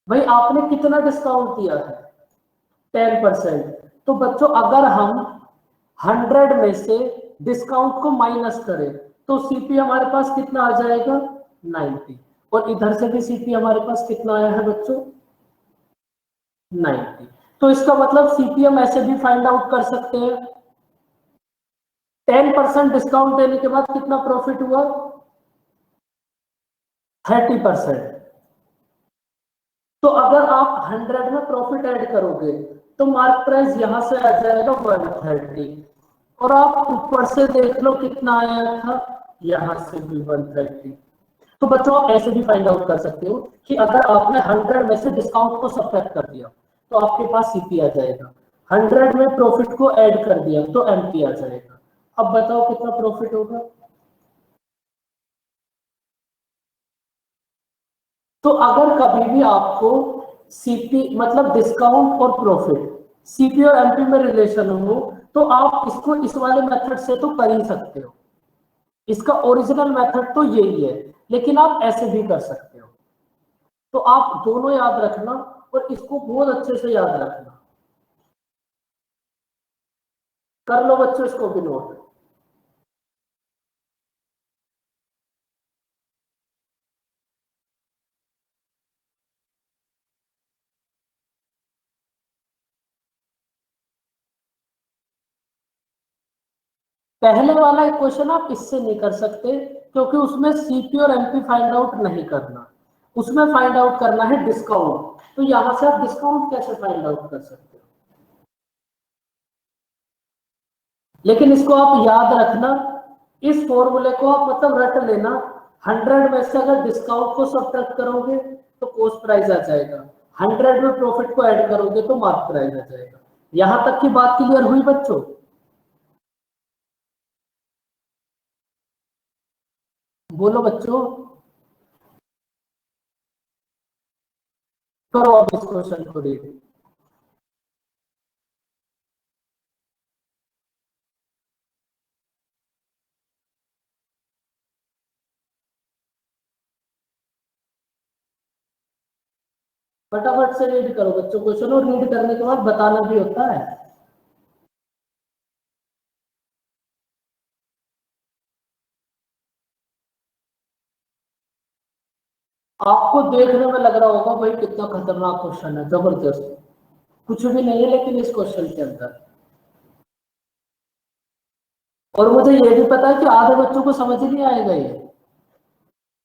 Speaker 1: भाई आपने कितना डिस्काउंट दिया है, 10%। तो बच्चों अगर हम 100 में से डिस्काउंट को माइनस करें तो सीपी हमारे पास कितना आ जाएगा, 90। और इधर से भी सीपी हमारे पास कितना आया है बच्चों, 90। तो इसका मतलब सीपीएम ऐसे भी फाइंड आउट कर सकते हैं, 10% डिस्काउंट देने के बाद कितना प्रॉफिट हुआ, 30%। तो अगर आप 100 में प्रॉफिट ऐड करोगे तो मार्क प्राइस यहां से आ जाएगा 130, और आप ऊपर से देख लो कितना आया था, यहां से भी 130। तो बच्चों आप ऐसे भी फाइंड आउट कर सकते हो कि अगर आपने 100 में से डिस्काउंट को सब्ट्रैक्ट कर दिया तो आपके पास सीपी आ जाएगा, 100 में प्रॉफिट को ऐड कर दिया तो एमपी आ जाएगा। अब बताओ कितना प्रॉफिट होगा। तो अगर कभी भी आपको सीपी मतलब डिस्काउंट और प्रॉफिट, सीपी और एमपी में रिलेशन हो, तो आप इसको इस वाले मेथड से तो कर ही सकते हो, इसका ओरिजिनल मेथड तो यही है, लेकिन आप ऐसे भी कर सकते हो। तो आप दोनों याद रखना और इसको बहुत अच्छे से याद रखना। कर लो बच्चों इसको भी नोट। पहले वाला क्वेश्चन आप इससे नहीं कर सकते क्योंकि उसमें सीपी और एमपी फाइंड आउट नहीं करना, उसमें फाइंड आउट करना है डिस्काउंट। तो यहां से आप डिस्काउंट कैसे फाइंड आउट कर सकते हो, लेकिन इसको आप याद रखना, इस फॉर्मूले को आप मतलब रट लेना। 100 में से अगर डिस्काउंट को सब्ट्रैक्ट करोगे तो कॉस्ट प्राइस आ जाएगा, 100 में प्रॉफिट को ऐड करोगे तो मार्क प्राइस आ जाएगा। यहां तक की बात क्लियर हुई बच्चों। बोलो बच्चों, करो आप इस क्वेश्चन को रीड। फटाफट से रीड करो बच्चों क्वेश्चन, और रीड करने के बाद बताना भी होता है। आपको देखने में लग रहा होगा भाई कितना खतरनाक क्वेश्चन है, जबरदस्त, कुछ भी नहीं है लेकिन इस क्वेश्चन के अंदर। और मुझे ये भी पता है कि आधे बच्चों को समझ ही नहीं आएगा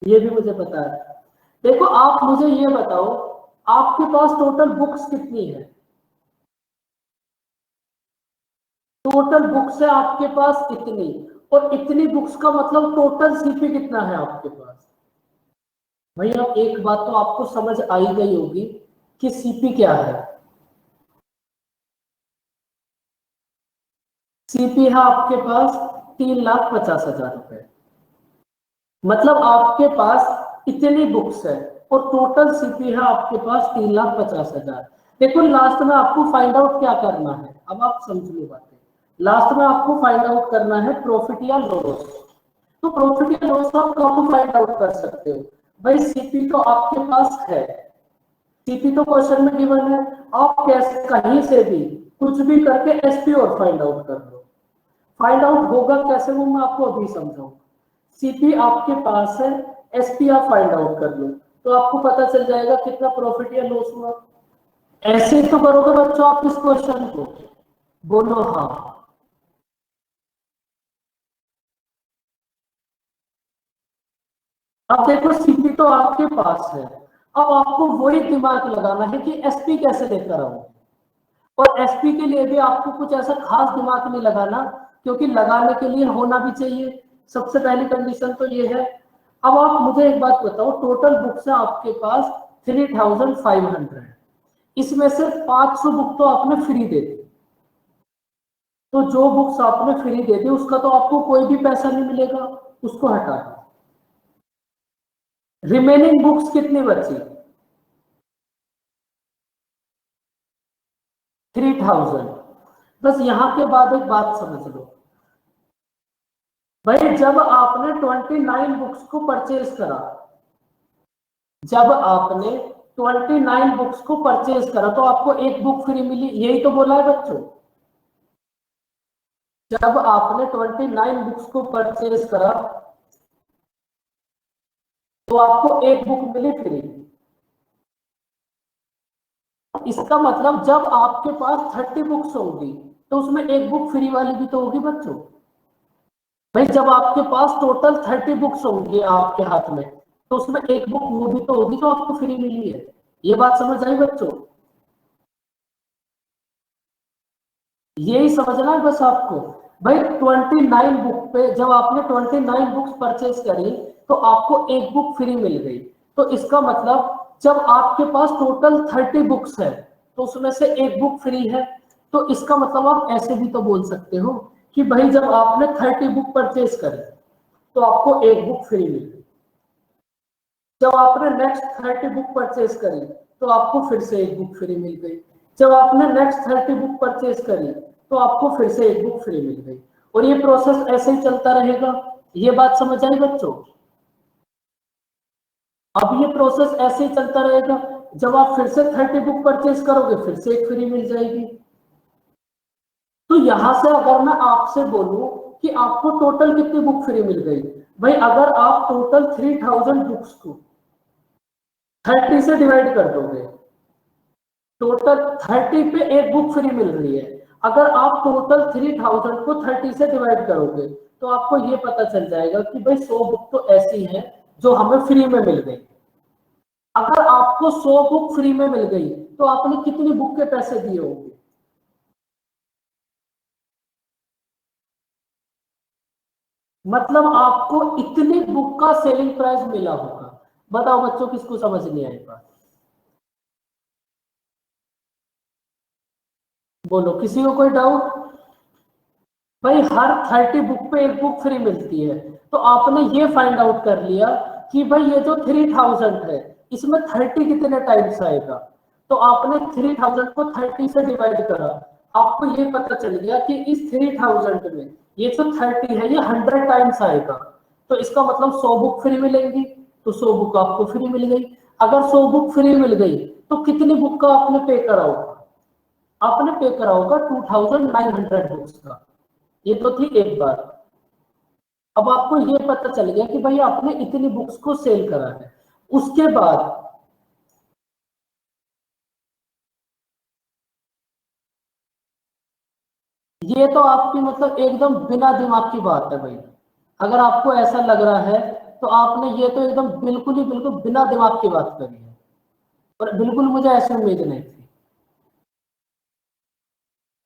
Speaker 1: ये भी मुझे पता है। देखो आप मुझे ये बताओ, आपके पास टोटल बुक्स कितनी है, टोटल बुक्स है आपके पास इतनी, और इतनी बुक्स का मतलब टोटल सीपी कितना है आपके पास। भैया एक बात तो आपको समझ आई गई होगी कि सीपी क्या है। सीपी है आपके पास 3,50,000 रुपए, मतलब आपके पास इतनी बुक्स है और टोटल सीपी है आपके पास 3,50,000। देखो लास्ट में आपको फाइंड आउट क्या करना है, अब आप समझ लो बातें। लास्ट में आपको फाइंड आउट करना है प्रॉफिट या लॉस। तो प्रॉफिट या लॉस आप कब फाइंड आउट कर सकते हो, भाई सीपी तो आपके पास है, सीपी तो क्वेश्चन में गिवन है, आप कैसे कहीं से भी कुछ भी करके एसपी और फाइंड आउट कर लो। फाइंड आउट होगा कैसे वो मैं आपको अभी समझाऊंगा। सीपी आपके पास है, एसपी आप फाइंड आउट कर लो, तो आपको पता चल जाएगा कितना प्रॉफिट या लॉस हुआ। ऐसे तो करोगे बच्चों आप इस क्वेश्चन को, बोलो हाँ। अब देखो सीपी तो आपके पास है, अब आपको वही दिमाग लगाना है कि एसपी कैसे लेकर आऊं, और एसपी के लिए भी आपको कुछ ऐसा खास दिमाग नहीं लगाना, क्योंकि लगाने के लिए होना भी चाहिए, सबसे पहली कंडीशन तो ये है। अब आप मुझे एक बात बताओ, टोटल बुक्स है आपके पास 3,500, इसमें से 500 बुक तो आपने फ्री दे दी, तो जो बुक्स आपने फ्री दे दी उसका तो आपको कोई भी पैसा नहीं मिलेगा, उसको हटा दो। रिमेनिंग बुक्स कितनी बची, 3,000। बस यहां के बाद एक बात समझ लो, भाई जब आपने 29 बुक्स को परचेज करा, जब आपने 29 बुक्स को परचेज करा तो आपको एक बुक फ्री मिली, यही तो बोला है बच्चों। जब आपने 29 बुक्स को परचेज करा तो आपको एक बुक मिली फ्री। इसका मतलब जब आपके पास 30 बुक्स होगी तो उसमें एक बुक फ्री वाली भी तो होगी बच्चों। भाई जब आपके पास टोटल 30 बुक्स होंगे आपके हाथ में तो उसमें एक बुक वो भी तो होगी जो आपको फ्री मिली है। ये बात समझ आई बच्चों। यही समझना है बस आपको। भाई 29 बुक पे जब आपने 29 बुक्स परचेज करी तो आपको एक बुक फ्री मिल गई। तो इसका मतलब जब आपके पास टोटल 30 बुक्स है तो उसमें से एक बुक फ्री है। तो इसका मतलब आप ऐसे भी तो बोल सकते हो कि भाई जब आपने 30 बुक परचेज करी तो आपको एक बुक फ्री मिल गई। जब आपने नेक्स्ट 30 बुक परचेज करी तो आपको फिर से एक बुक फ्री मिल गई। जब आपने नेक्स्ट 30 बुक परचेज करी तो आपको फिर से एक बुक फ्री मिल गई। और ये प्रोसेस ऐसे ही चलता रहेगा। ये बात समझ आई बच्चों? अब ये प्रोसेस ऐसे ही चलता रहेगा। जब आप फिर से 30 बुक परचेज करोगे फिर से एक फ्री मिल जाएगी। तो यहां से अगर मैं आपसे बोलूं कि आपको टोटल कितनी बुक फ्री मिल गई, भाई अगर आप टोटल 3000 बुक्स को 30 से डिवाइड कर दोगे, टोटल 30 पे एक बुक फ्री मिल रही है। अगर आप टोटल 3000 को 30 से डिवाइड करोगे तो आपको ये पता चल जाएगा कि भाई 100 बुक तो ऐसी है जो हमें फ्री में मिल गई। अगर आपको 100 बुक फ्री में मिल गई तो आपने कितनी बुक के पैसे दिए होंगे? मतलब आपको इतनी बुक का सेलिंग प्राइस मिला होगा। बताओ बच्चों, किसको समझ नहीं आई बात? बोलो, किसी को कोई डाउट? भाई हर 30 बुक पे एक बुक फ्री मिलती है। तो आपने ये फाइंड आउट कर लिया कि भाई ये जो 3000 है इसमें 30 कितने टाइम्स आएगा। तो आपने 3000 को 30 से डिवाइड करा, आपको ये पता चल गया कि इस 3000 में ये जो 30 है ये 100 टाइम्स आएगा। तो इसका मतलब 100 बुक फ्री मिलेंगी। तो 100 बुक आपको फ्री मिल गई। अगर 100 बुक फ्री मिल गई तो कितनी बुक का आपने पे करा होगा? आपने पे करा होगा 2900 बुक्स का। ये तो थी एक बार। अब आपको ये पता चल गया कि भाई आपने इतनी बुक्स को सेल करा है। उसके बाद ये तो आपकी मतलब एकदम बिना दिमाग की बात है भाई। अगर आपको ऐसा लग रहा है तो आपने ये तो एकदम बिल्कुल ही बिल्कुल बिना दिमाग की बात करी है। और बिल्कुल मुझे ऐसी उम्मीद नहीं थी।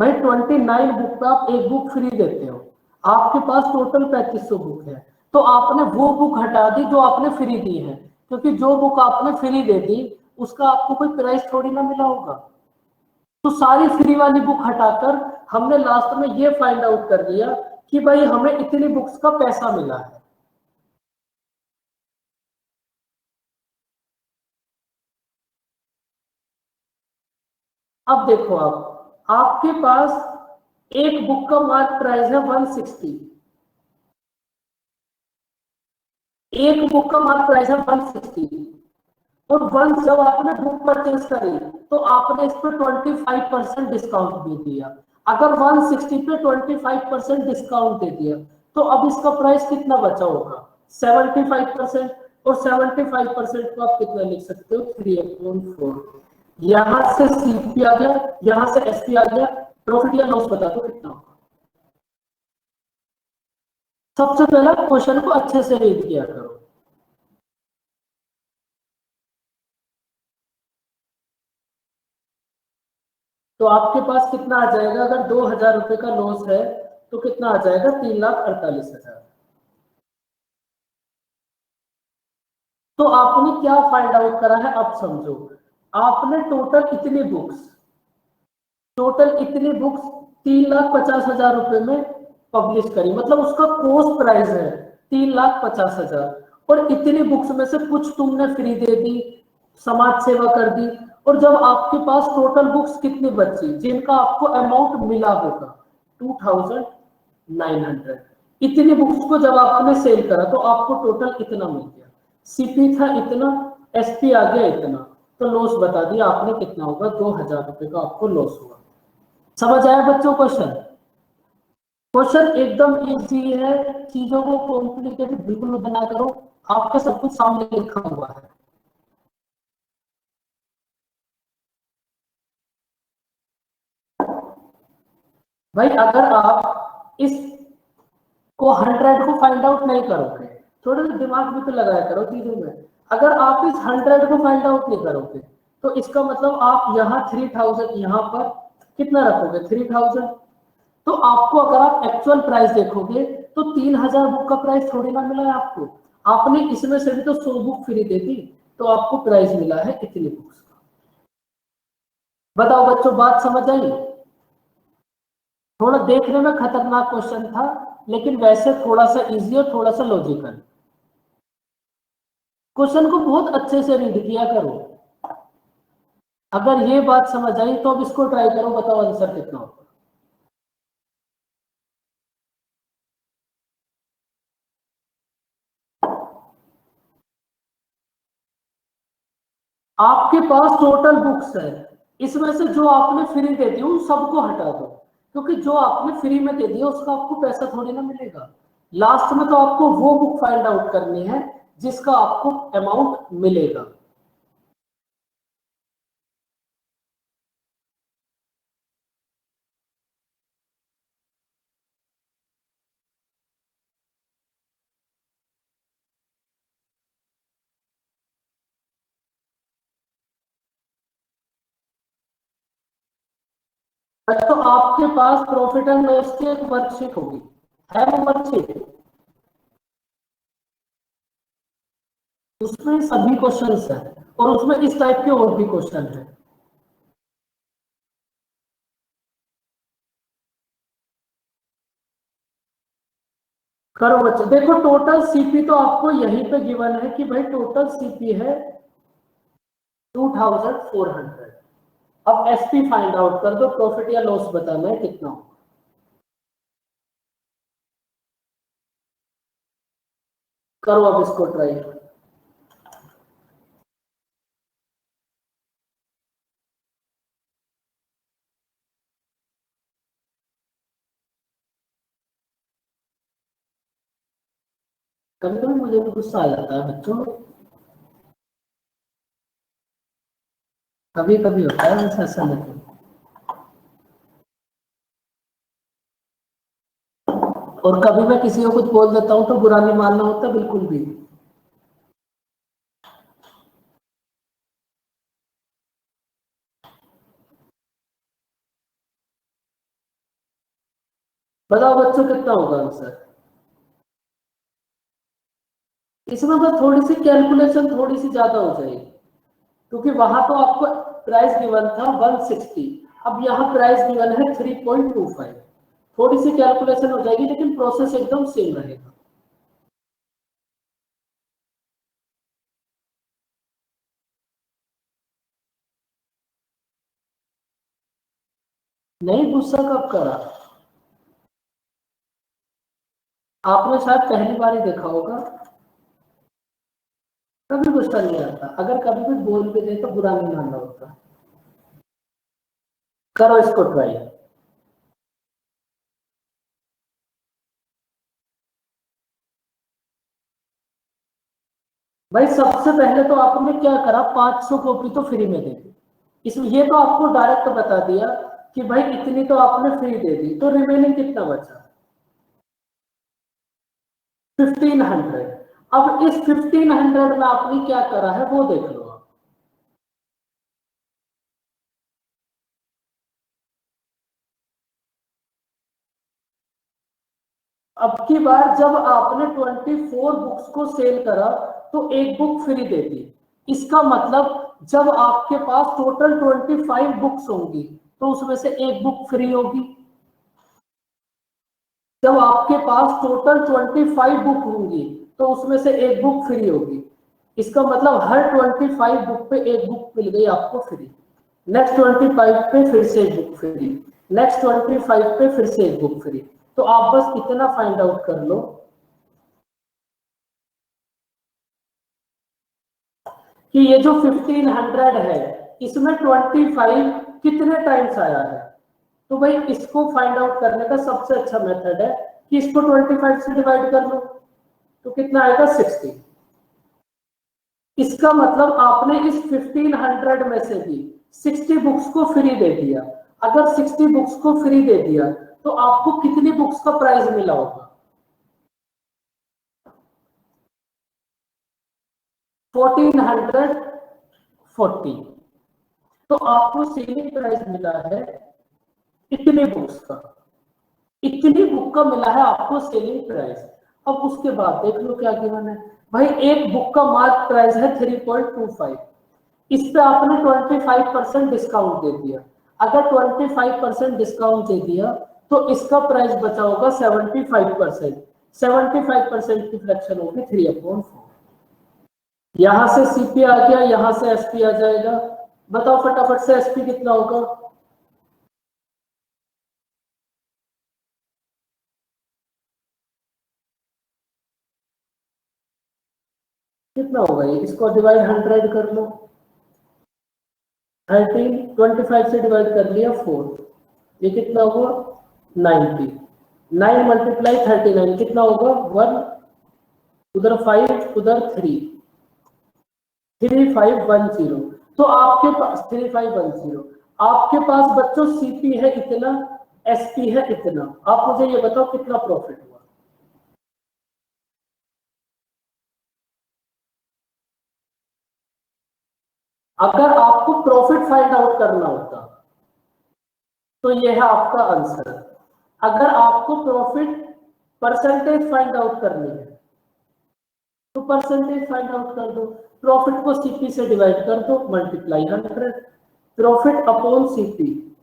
Speaker 1: भाई 29 बुक पे आप एक बुक फ्री देते हो। आपके पास टोटल 3500 बुक है। तो आपने वो बुक हटा दी जो आपने फ्री दी है, क्योंकि जो बुक आपने फ्री दे दी उसका आपको कोई प्राइस थोड़ी ना मिला होगा। तो सारी फ्री वाली बुक हटाकर हमने लास्ट में ये फाइंड आउट कर लिया कि भाई हमें इतनी बुक्स का पैसा मिला है। अब देखो, आप आपके पास एक बुक का मार्क प्राइस है 160। एक बुक का मार्क प्राइस है 160। और वंस जब आपने बुक परचेज करी तो आपने इस पर 25% डिस्काउंट भी दिया। अगर 160 पे 25% डिस्काउंट दे दिया तो अब इसका प्राइस कितना बचा होगा? 75%। और 75% को आप कितना लिख सकते हो? 3/4। यहां से सीपी आ गया, यहां से एसपी आ गया। प्रॉफिट या लॉस बता दो कितना होगा। सबसे पहला क्वेश्चन को अच्छे से रीड किया करो। तो आपके पास कितना आ जाएगा? अगर 2000 रुपए का लॉस है तो कितना आ जाएगा? 3,48,000। तो आपने क्या फाइंड आउट करा है अब समझो। आपने टोटल इतनी बुक्स 3,50,000 रुपए में पब्लिश करी, मतलब उसका कॉस्ट प्राइस है 3,50,000। और इतनी बुक्स में से कुछ तुमने फ्री दे दी, समाज सेवा कर दी। और जब आपके पास टोटल बुक्स कितनी बची जिनका आपको अमाउंट मिला होगा 2,900, इतनी बुक्स को जब आपने सेल करा तो आपको टोटल इतना मिल गया। सीपी था इतना, एसपी आ गया इतना। तो लॉस बता दिया आपने कितना होगा? 2,000 रुपए का आपको लॉस हुआ। समझ आया बच्चों क्वेश्चन? क्वेश्चन एकदम इजी है। चीजों को कॉम्प्लिकेटेड बिल्कुल मत बना करो। आपके सब कुछ सामने लिखा हुआ है। भाई अगर आप इस को 100 को फाइंड आउट नहीं करोगे, थोड़ा सा दिमाग भी तो लगाया करो चीजों में। अगर आप इस 100 को फाइंड आउट नहीं करोगे तो इसका मतलब आप यहाँ 3000 यहाँ पर कितना रखोगे? 3000। तो आपको अगर आप एक्चुअल प्राइस देखोगे तो 3000 बुक का प्राइस थोड़ी ना मिला है आपको, आपने इसमें से भी तो 100 बुक फ्री दे दी, तो आपको प्राइस मिला है इतनी बुक्स का। बताओ बच्चों, बात समझ आई? थोड़ा देखने में खतरनाक क्वेश्चन था, लेकिन वैसे थोड़ा सा इजी और थोड़ा सा लॉजिकल। क्वेश्चन को बहुत अच्छे से रीड किया करो। अगर ये बात समझ आई तो अब इसको ट्राई करो, बताओ आंसर कितना होगा। आपके पास टोटल बुक्स है, इसमें से जो आपने फ्री दे दी उन सबको हटा दो, क्योंकि जो आपने फ्री में दे दिया उसका आपको पैसा थोड़ी ना मिलेगा। लास्ट में तो आपको वो बुक फाइंड आउट करनी है जिसका आपको अमाउंट मिलेगा। तो आपके पास प्रॉफिट एंड लॉस की एक वर्कशीट होगी, है वो वर्कशीट? उसमें सभी क्वेश्चंस हैं और उसमें इस टाइप के और भी क्वेश्चन हैं। करो बच्चे, देखो टोटल सीपी तो आपको यहीं पे गिवन है कि भाई टोटल सीपी है 2400। अब एसपी फाइंड आउट कर दो, प्रॉफिट या लॉस बताना है कितना हो। करो अब इसको ट्राई। कभी कभी मुझे भी गुस्सा आ जाता है बच्चों, कभी कभी होता है वैसे, ऐसा नहीं। और कभी मैं किसी को कुछ बोल देता हूँ तो बुरा नहीं मानना होता बिल्कुल भी। बताओ बच्चों कितना होगा आंसर? इसमें बस थोड़ी सी कैलकुलेशन थोड़ी सी ज्यादा हो जाएगी, क्योंकि वहां तो आपको प्राइस गिवन था 160, अब यहाँ प्राइस गिवन है 3.25। थोड़ी सी कैलकुलेशन हो जाएगी लेकिन प्रोसेस एकदम सेम रहेगा। नहीं, गुस्सा कब करा? आपने शायद पहली बार ही देखा होगा। कभी गुस्सा नहीं आता, अगर कभी भी बोल भी दे तो बुरा नहीं मानना होता। करो इसको ट्राई। भाई सबसे पहले तो आपने क्या करा, 500 कॉपी तो फ्री में दे दी। इसमें ये तो आपको डायरेक्ट बता दिया कि भाई इतनी तो आपने फ्री दे दी, तो रिमेनिंग कितना बचा? 1500। अब इस 1500 में आपने क्या करा है वो देख लो आप। अब की बार जब आपने 24 बुक्स को सेल करा तो एक बुक फ्री दे दी, इसका मतलब जब आपके पास टोटल 25 बुक्स होंगी तो उसमें से एक बुक फ्री होगी। जब आपके पास टोटल 25 बुक होंगी तो उसमें से एक बुक फ्री होगी, इसका मतलब हर 25 बुक पे एक बुक मिल गई आपको फ्री। नेक्स्ट 25 पे फिर से एक बुक फ्री, नेक्स्ट 25 पे फिर से एक बुक फ्री। तो आप बस इतना फाइंड आउट कर लो कि ये जो 1500 है इसमें 25 कितने टाइम्स आया है। तो भाई इसको फाइंड आउट करने का सबसे अच्छा मेथड है कि इसको 25 से डिवाइड कर लो, तो कितना आएगा 60। इसका मतलब आपने इस 1500 में से भी 60 बुक्स को फ्री दे दिया। अगर 60 बुक्स को फ्री दे दिया तो आपको कितनी बुक्स का प्राइस मिला होगा? 1440। तो आपको सेलिंग प्राइस मिला है इतने बुक्स का। इतनी बुक का मिला है आपको सेलिंग प्राइस। अब उसके बाद देख लो क्या गिवन है भाई, एक बुक का मार्क प्राइस है 3.25, इस पे आपने 25% डिस्काउंट दे दिया। अगर 25% डिस्काउंट दे दिया तो इसका प्राइस बचा होगा 75%। 75% की फ्रैक्शन होगी 3/4। यहां से सीपी आ गया, यहां से एसपी आ जाएगा। बताओ फटाफट से एसपी कितना होगा। कितना होगा ये, इसको डिवाइड 100 कर लो। 13, 25 से डिवाइड कर लिया 4, ये कितना हुआ 90। 9 मल्टीप्लाई 39 कितना होगा 1, उधर 5 उधर 3, 3510। तो आपके पास 3510, आपके पास बच्चों सीपी है इतना, एसपी है इतना। आप मुझे ये बताओ कितना प्रॉफिट हुआ। अगर आपको प्रॉफिट फाइंड आउट करना होता तो ये है आपका आंसर। अगर आपको प्रॉफिट परसेंटेज फाइंड आउट करनी है तो परसेंटेज फाइंड आउट कर दो। प्रॉफिट को सीपी से डिवाइड कर दो, multiply 100। Profit upon CP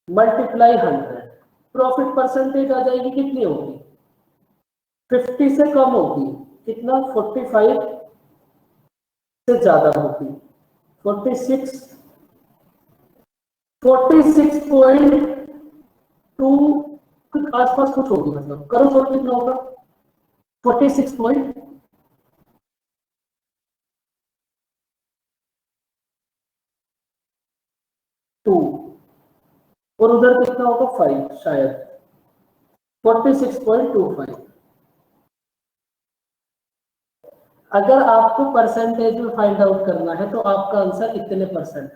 Speaker 1: multiply 100। Profit percentage आ जाएगी, कितनी होगी 50 से कम होगी, कितना 45 से ज्यादा होगी, 46, 46.2 आसपास कुछ होगी। मतलब करो सोच कितना होगा 46.2, और उधर कितना होगा 5 शायद 46.25। अगर आपको परसेंटेज में फाइंड आउट करना है तो आपका आंसर इतने परसेंट।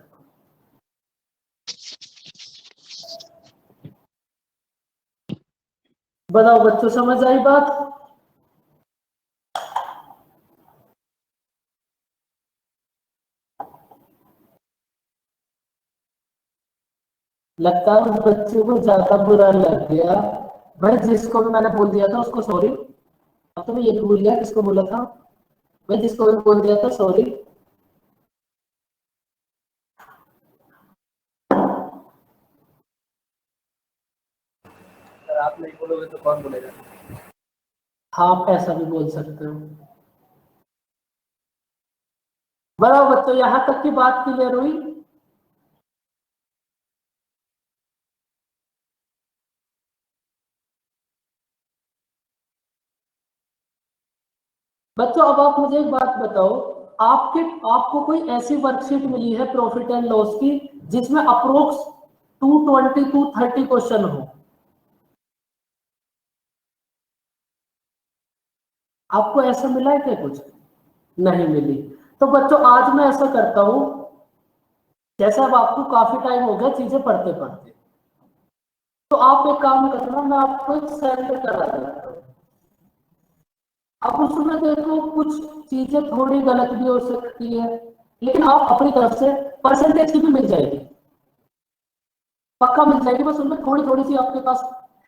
Speaker 1: बताओ बच्चों समझ आई बात। लगता है उस बच्चे को ज्यादा बुरा लग गया भाई, जिसको भी मैंने बोल दिया था उसको सॉरी। अब तो मैं ये भी भूल गया किसको बोला था भाई, जिसको भी बोल दिया था सॉरी। अगर आप नहीं बोलोगे तो कौन बोलेगा। हाँ आप ऐसा भी बोल सकते हो। बताओ बच्चों यहां तक की बात क्लियर हुई। बच्चों अब आप मुझे एक बात बताओ, आपके आपको कोई ऐसी वर्कशीट मिली है प्रॉफिट एंड लॉस की जिसमें अप्रोक्स 220 230 क्वेश्चन हो। आपको ऐसा मिला है क्या कुछ। नहीं मिली। तो बच्चों आज मैं ऐसा करता हूं, जैसे अब आपको काफी टाइम हो गया चीजें पढ़ते पढ़ते, तो आप एक काम करना, मैं आपको एक सेंड करा देता हूं। अब उसमें देखो कुछ चीजें थोड़ी गलत भी हो सकती है, लेकिन आप अपनी तरफ से परसेंटेज की भी मिल जाएगी, पक्का मिल जाएगी। बस उनमें थोड़ी थोड़ी सी आपके पास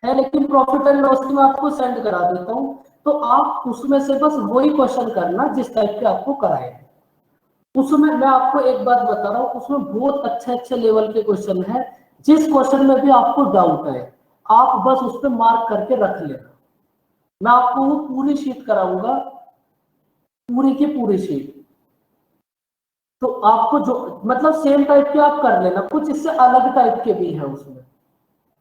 Speaker 1: है, लेकिन प्रॉफिट एंड लॉस की मैं आपको सेंड करा देता हूँ। तो आप उसमें से बस वही क्वेश्चन करना जिस टाइप के आपको कराए। उसमें मैं आपको एक बात बता रहा हूँ, उसमें बहुत अच्छे अच्छे लेवल के क्वेश्चन है। जिस क्वेश्चन में भी आपको डाउट है आप बस उस पर मार्क करके रख लेना। मैं आपको वो पूरी शीट कराऊंगा, पूरी की पूरी शीट। तो आपको जो मतलब सेम टाइप के आप कर लेना, कुछ इससे अलग टाइप के भी है उसमें।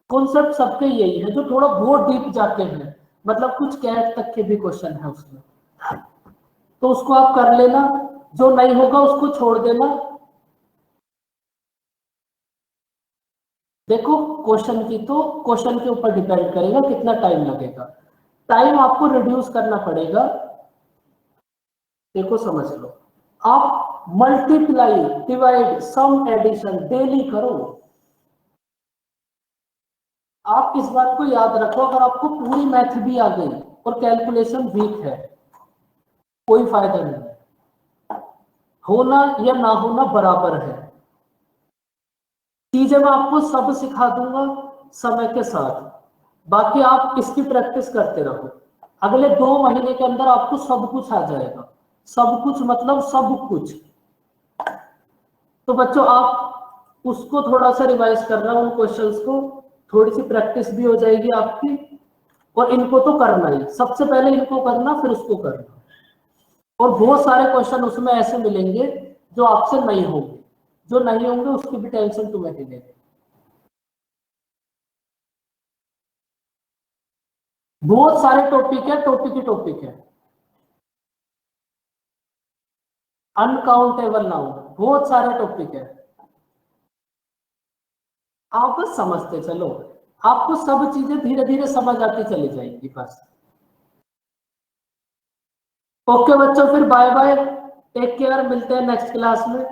Speaker 1: कॉन्सेप्ट सबके यही है, जो थोड़ा बहुत डीप जाके हैं, मतलब कुछ कैट तक के भी क्वेश्चन है उसमें। तो उसको आप कर लेना, जो नहीं होगा उसको छोड़ देना। देखो क्वेश्चन की तो क्वेश्चन के ऊपर डिपेंड करेगा कितना टाइम लगेगा। टाइम आपको रिड्यूस करना पड़ेगा। देखो समझ लो, आप मल्टीप्लाई डिवाइड सम एडिशन डेली करो। आप इस बात को याद रखो, अगर आपको पूरी मैथ भी आ गई और कैलकुलेशन वीक है कोई फायदा नहीं है, होना या ना होना बराबर है। चीजें मैं आपको सब सिखा दूंगा, समय के साथ। बाकी आप इसकी प्रैक्टिस करते रहो, अगले 2 महीने के अंदर आपको सब कुछ आ जाएगा। सब कुछ मतलब सब कुछ। तो बच्चों आप उसको थोड़ा सा रिवाइज करना, उन क्वेश्चंस को, थोड़ी सी प्रैक्टिस भी हो जाएगी आपकी। और इनको तो करना ही, सबसे पहले इनको करना, फिर उसको करना। और बहुत सारे क्वेश्चन उसमें ऐसे मिलेंगे जो आपसे नहीं होंगे, जो नहीं होंगे उसकी भी टेंशन तुम्हें नहीं लेनी। बहुत सारे टॉपिक है, अनकाउंटेबल नाउन, बहुत सारे टॉपिक है। आप बस समझते चलो, आपको सब चीजें धीरे धीरे समझ आती चली जाएंगी बस। ओके बच्चों, फिर बाय बाय, टेक केयर, मिलते हैं नेक्स्ट क्लास में।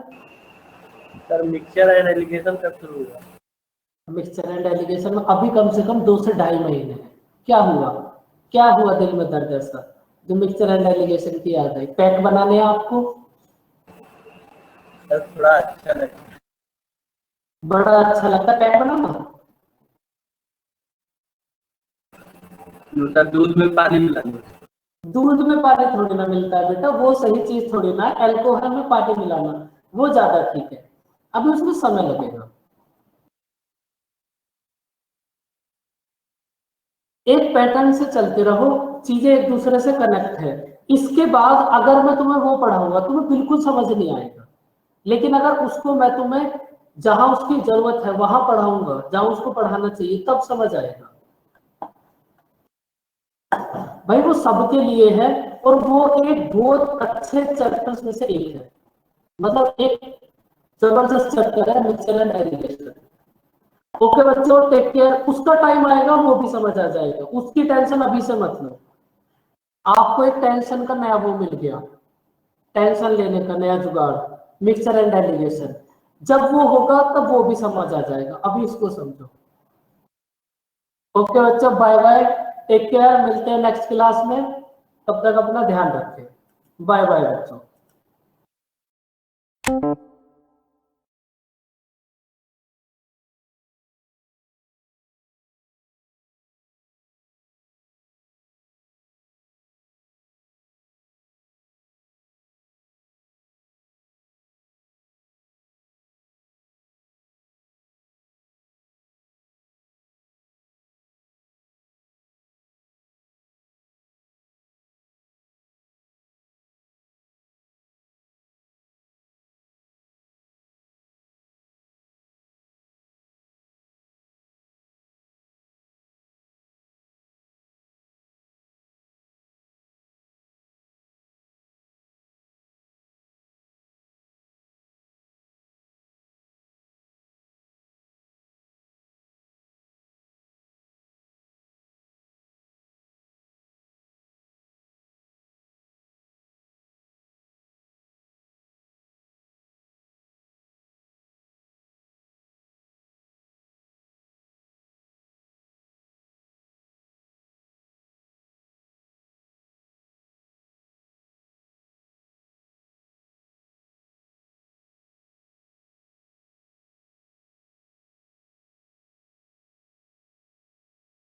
Speaker 2: सर मिक्सचर एंड एलिगेशन कब शुरू हुआ?
Speaker 1: मिक्सचर एंड एलिगेशन में अभी कम से कम 2 से 2.5 महीने। क्या हुआ, क्या हुआ दिल में दर्द ऐसा जो मिक्सचर एंड एलिगेशन की याद आई? पैक बनाने हैं आपको?
Speaker 2: सर थोड़ा अच्छा लगा।
Speaker 1: बड़ा अच्छा लगता है पैक बनाना?
Speaker 2: सर दूध में पानी मिलाना।
Speaker 1: दूध में पानी थोड़ी ना मिलता है बेटा, वो सही चीज थोड़ी ना है। अल्कोहल में पानी मिलाना वो ज्यादा ठीक है, अभी उसमें समय लगेगा। एक पैटर्न से चलते रहो, चीजें एक दूसरे से कनेक्ट है। इसके बाद अगर मैं तुम्हें वो पढ़ाऊंगा तुम्हें बिल्कुल समझ नहीं आएगा, लेकिन अगर उसको मैं तुम्हें जहां उसकी जरूरत है वहां पढ़ाऊंगा, जहां उसको पढ़ाना चाहिए, तब समझ आएगा। भाई वो सबके लिए है, और वो एक बहुत अच्छे चैप्टर्स में से एक है, मतलब एक जबरदस्त चैप्टर है मिक्सचर एंड एलिगेशन। ओके बच्चों, टेक केयर। उसका टाइम आएगा वो भी समझ आ जाएगा, उसकी टेंशन अभी से मत लो। आपको एक टेंशन का नया वो मिल गया, टेंशन लेने का नया जुगाड़, मिक्सचर एंड एलिगेशन। जब वो होगा तब वो भी समझ आ जाएगा, अभी इसको समझो। ओके बच्चों, बाय बाय, टेक केयर, मिलते हैं नेक्स्ट क्लास में। तब तक अपना ध्यान रखें। बाय बाय बच्चों।